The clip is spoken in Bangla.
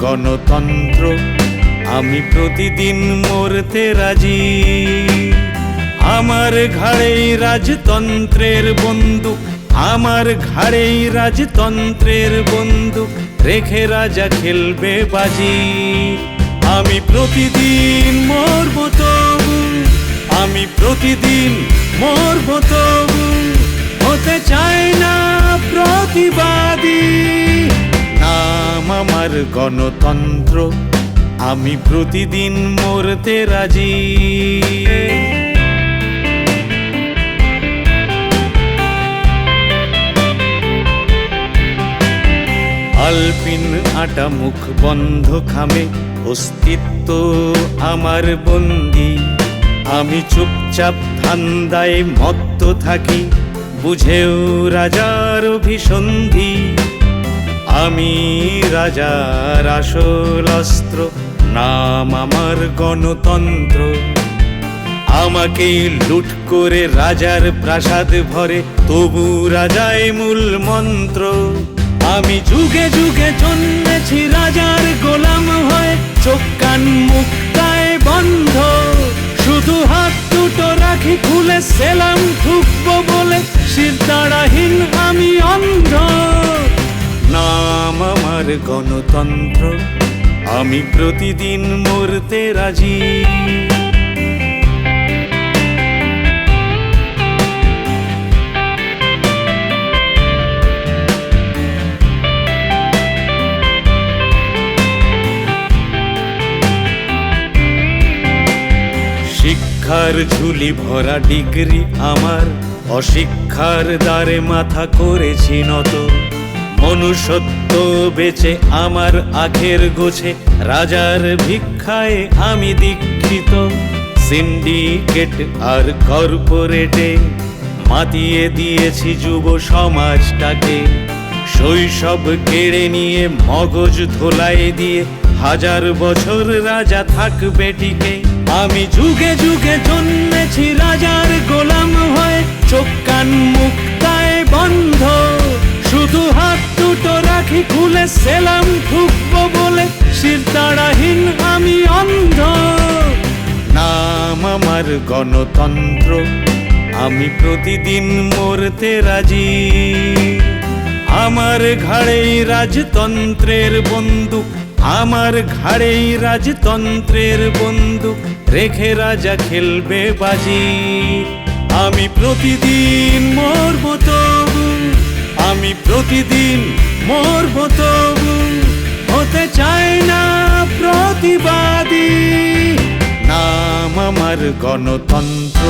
গণতন্ত্র, আমি প্রতিদিন মরতে রাজি। আমার ঘাড়েই রাজতন্ত্রের বন্দুক, আমার ঘাড়েই রাজতন্ত্রের বন্দুক, রেখে রাজা খেলবে বাজি। আমি প্রতিদিন মরব তবু, আমি প্রতিদিন মরব তবু, হতে চাই না প্রতিবাদী। নাম আমার গণতন্ত্র, আমি প্রতিদিন মরতে রাজি। আলপিন আটা মুখ বন্ধ খামে, অস্তিত্ব আমার বন্দী। আমি চুপচাপ ধান্দায় মত্ত থাকি, বুঝেও রাজার অভিসন্ধি। আমি রাজার আসল অস্ত্র, নাম আমার গণতন্ত্র। আমাকেই লুট করে রাজার প্রাসাদ ভরে, তবু রাজাই মূল মন্ত্র। আমি যুগে যুগে জন্মেছি রাজার গোলাম হয়ে, চোখ কান মুখ গায়ে বন্ধ। শুধু হাত দুটো রাখি খুলে, সেলাম ঠুকবো বলে শিরদাঁড়াহীন আমি অন্ধ। নাম আমার গণতন্ত্র, আমি প্রতিদিন মরতে রাজি। শিক্ষার ঝুলি ভরা ডিগ্রি আমার, অশিক্ষার দ্বারে মাথা করেছি নত। মনুষ্যত্ব বেচে আমার আখের গোছে, রাজার ভিক্ষায় আমি দীক্ষিত। সিন্ডিকেট আর কর্পোরেটে মাতিয়ে দিয়েছি যুব সমাজটাকে। শৈশব কেড়ে নিয়ে মগজ ধোলাই দিয়ে, হাজার বছর রাজা থাকবে টিকে। আমি যুগে যুগে জন্মেছি রাজার গোলাম হয়ে, চোখ কান মুখ গায়ে বন্ধ। শুধু হাত দুটো রাখি খুলে, সেলাম ঠুকবো বলে শিরদাঁড়াহীন আমি অন্ধ। নাম আমার গণতন্ত্র, আমি প্রতিদিন মরতে রাজি। আমার ঘাড়েই রাজতন্ত্রের বন্দুক, আমার ঘাড়েই রাজতন্ত্রের বন্দুক, রেখে রাজা খেলবে বাজি। আমি প্রতিদিন মরব তবু, আমি প্রতিদিন মরব তবু, হতে চাই না প্রতিবাদী। নাম আমার গণতন্ত্র,